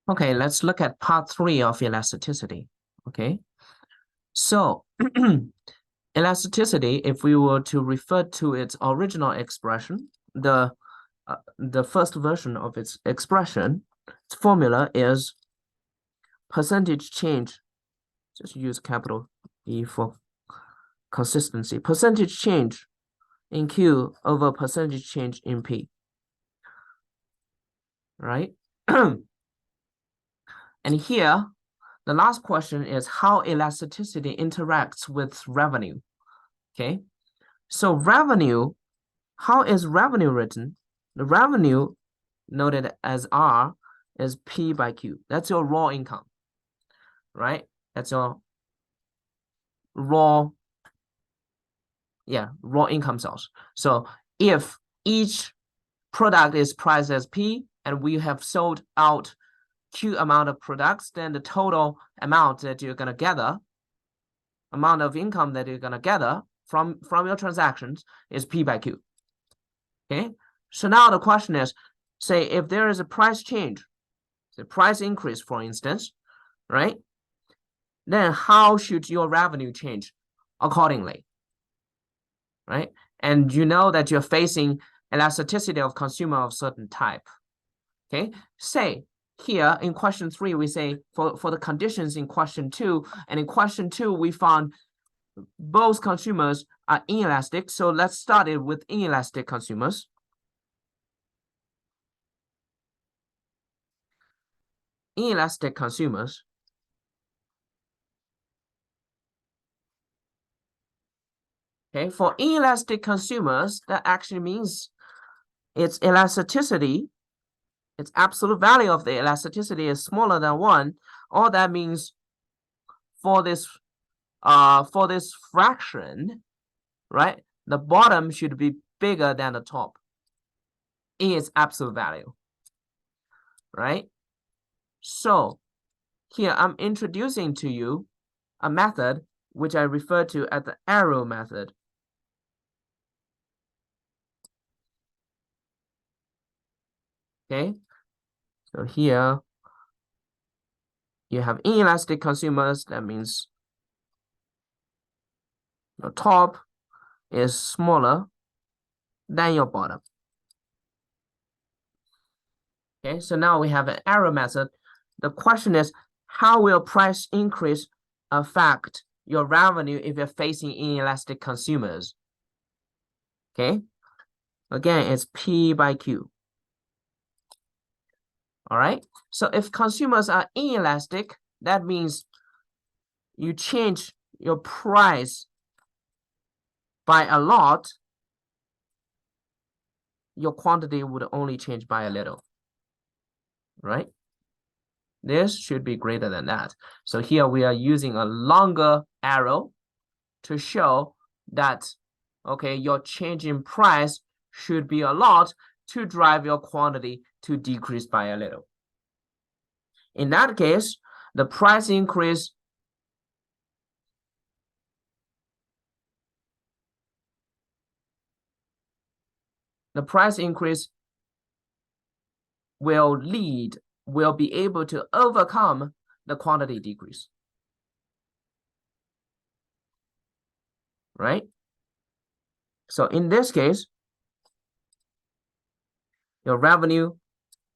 Okay, let's look at part 3 of elasticity. Okay, so elasticity, if we were to refer to its original expression, the first version of its expression, its formula is percentage change. Just use capital E for consistency. Percentage change in Q over percentage change in P. Right? And here, the last question is how elasticity interacts with revenue. Okay, so revenue, how is revenue written? The revenue, noted as R, is P by Q. That's your raw income, right? That's your raw income source. So if each product is priced as P and we have sold out Q amount of products, then the total amount that you're going to gather, amount of income that you're going to gather from your transactions is P by Q. Okay, so now the question is, say if there is a price change, the price increase, for instance, right? Then how should your revenue change accordingly, right? And you know that you're facing elasticity of consumer of certain type. Okay, say here in question 3, we say for the conditions in question 2, and in question 2, we found both consumers are inelastic. So let's start it with inelastic consumers. Inelastic consumers. Okay, for inelastic consumers, that actually means its elasticity, its absolute value of the elasticity is smaller than 1. All that means for this fraction, right, the bottom should be bigger than the top in its absolute value, right? So here I'm introducing to you a method which I refer to as the arrow method. Okay, so here you have inelastic consumers. That means your top is smaller than your bottom. Okay, so now we have an arrow method. The question is, how will price increase affect your revenue if you're facing inelastic consumers? Okay, again, it's P by Q. All right, so if consumers are inelastic, that means you change your price by a lot, your quantity would only change by a little, right? This should be greater than that. So here we are using a longer arrow to show that, okay, your change in price should be a lot to drive your quantity to decrease by a little. In that case, the price increase will be able to overcome the quantity decrease, right? So in this case, your revenue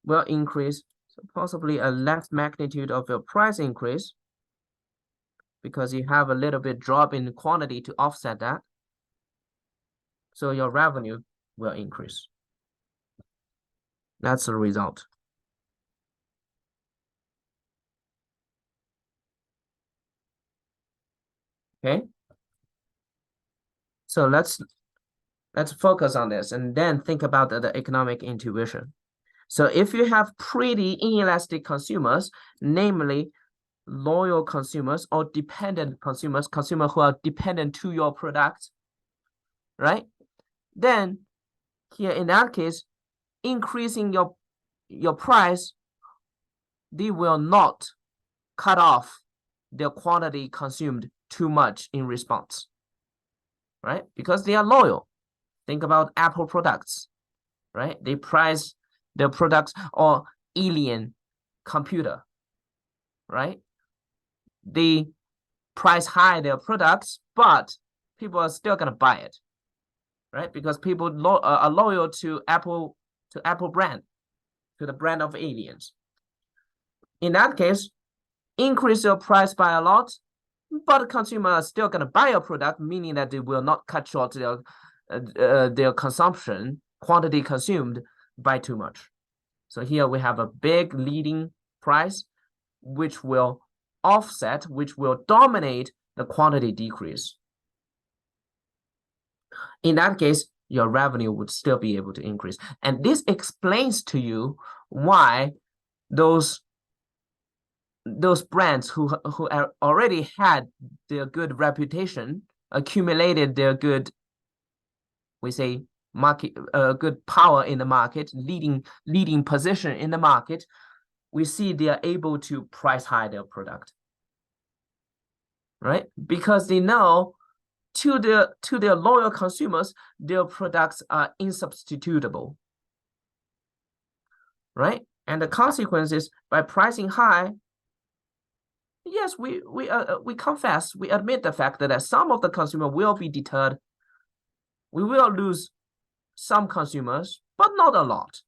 will increase, so possibly a less magnitude of your price increase because you have a little bit drop in quantity to offset that. So your revenue will increase. That's the result. Okay. So let's focus on this and then think about the economic intuition. So if you have pretty inelastic consumers, namely loyal consumers or dependent consumers, consumers who are dependent to your product, right? Then here in that case, increasing your price, they will not cut off their quantity consumed too much in response, right? Because they are loyal. Think about Apple products, right? They price their products, or alien computer, right? They price high their products, but people are still gonna buy it, right? Because people are loyal to Apple brand, to the brand of aliens. In that case, increase your price by a lot, but consumers are still gonna buy your product, meaning that they will not cut short their consumption quantity consumed by too much. So here we have a big leading price, which will offset, which will dominate the quantity decrease. In that case, your revenue would still be able to increase. And this explains to you why those brands who already had their good reputation, accumulated their good, we say, market good power in the market, leading position in the market, we see they are able to price high their product, right? Because they know to their loyal consumers, their products are insubstitutable, right? And the consequence is, by pricing high, yes, we confess, we admit the fact that some of the consumer will be deterred. We will lose some consumers, but not a lot.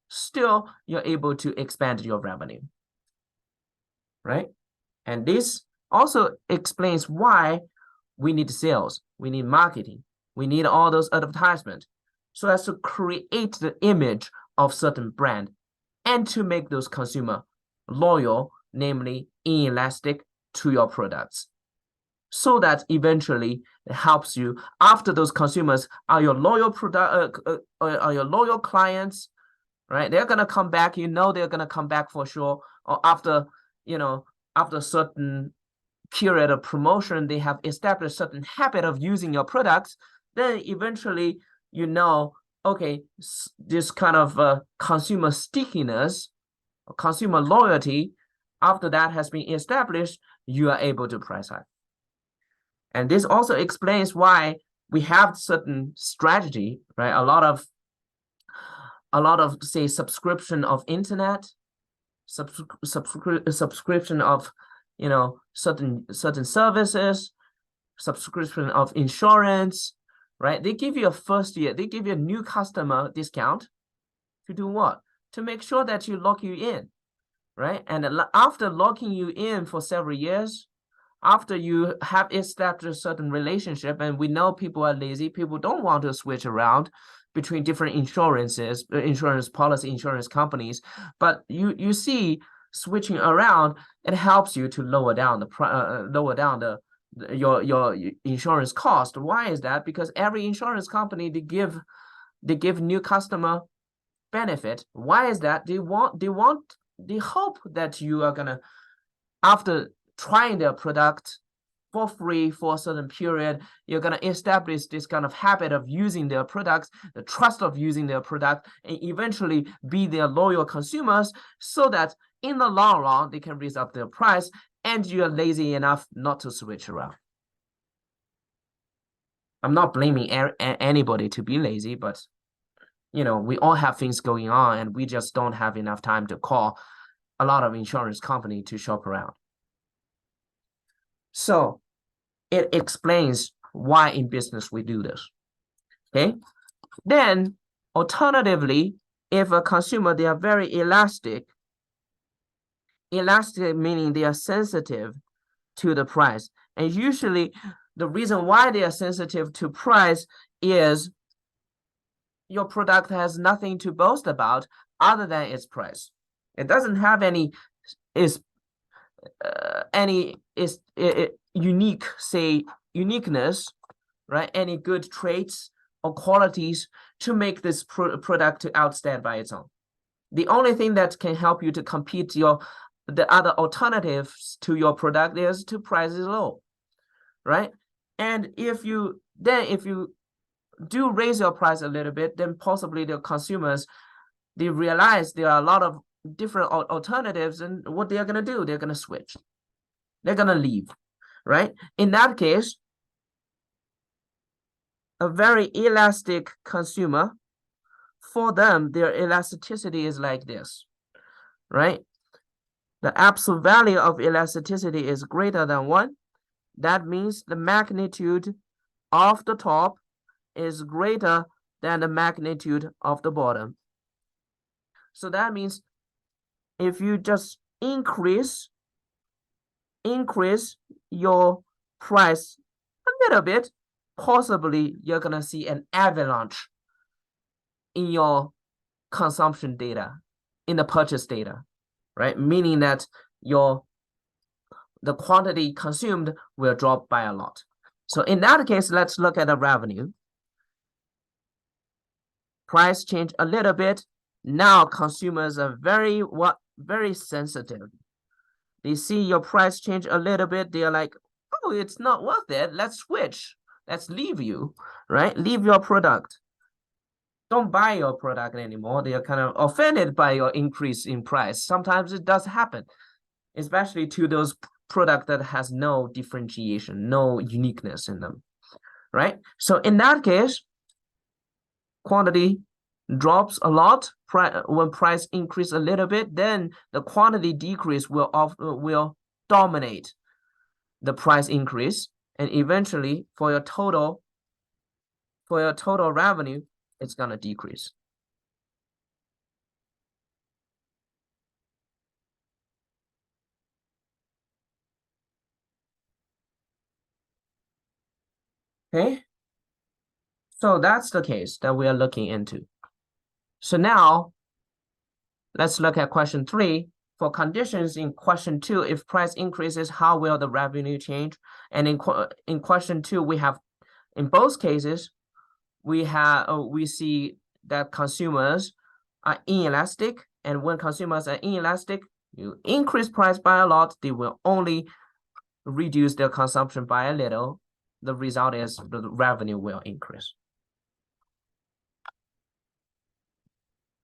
Still, you're able to expand your revenue, right? And this also explains why we need sales, we need marketing, we need all those advertisements, so as to create the image of certain brand and to make those consumer loyal, namely inelastic to your products, so that eventually it helps you after those consumers are your loyal are your loyal clients, right? They're gonna come back. You know they're gonna come back for sure. Or after after a certain period of promotion, they have established certain habit of using your products. Then eventually, okay, this kind of consumer stickiness, consumer loyalty, after that has been established, you are able to price high. And this also explains why we have certain strategy, right? A lot of say subscription of internet, subscription of certain services, subscription of insurance, right? They give you a first year, they give you a new customer discount to do what? To make sure that you lock you in, right? And after locking you in for several years, after you have established a certain relationship, and we know people are lazy, people don't want to switch around between different insurance policy, insurance companies, but you see switching around, it helps you to lower down your insurance cost. Why is that? Because every insurance company, they give new customer benefit. Why is that? They hope that you are gonna, after trying their product for free for a certain period, you're going to establish this kind of habit of using their products, the trust of using their product, and eventually be their loyal consumers, so that in the long run, they can raise up their price and you're lazy enough not to switch around. I'm not blaming anybody to be lazy, but we all have things going on and we just don't have enough time to call a lot of insurance company to shop around. So it explains why in business we do this, okay? Then alternatively, if a consumer, they are very elastic meaning they are sensitive to the price. And usually the reason why they are sensitive to price is your product has nothing to boast about other than its price. It doesn't have any uniqueness, right? Any good traits or qualities to make this product to outstand by its own. The only thing that can help you to compete the other alternatives to your product is to price it low, right? And if you do raise your price a little bit, then possibly the consumers, they realize there are a lot of different alternatives, and what they are going to do, they're going to switch. They're going to leave, right? In that case, a very elastic consumer, for them, their elasticity is like this, right? the absolute value of elasticity is greater than 1, that means the magnitude of the top is greater than the magnitude of the bottom. So that means if you just increase your price a little bit, possibly you're gonna see an avalanche in your consumption data, in the purchase data, right? Meaning that the quantity consumed will drop by a lot. So in that case, let's look at the revenue. Price change a little bit. Now consumers are very sensitive. They see your price change a little bit. They're like, oh, it's not worth it. Let's switch. Let's leave you, right? Leave your product. Don't buy your product anymore. They are kind of offended by your increase in price. Sometimes it does happen, especially to those product that has no differentiation, no uniqueness in them, right? So in that case, quantity drops a lot. When price increase a little bit, then the quantity decrease will dominate the price increase, and eventually for your total revenue, it's gonna decrease. Okay, so that's the case that we are looking into. So now let's look at question 3. For conditions in question 2, if price increases, how will the revenue change? And in question 2, we have, in both cases, we see that consumers are inelastic, and when consumers are inelastic, you increase price by a lot, they will only reduce their consumption by a little. The result is the revenue will increase.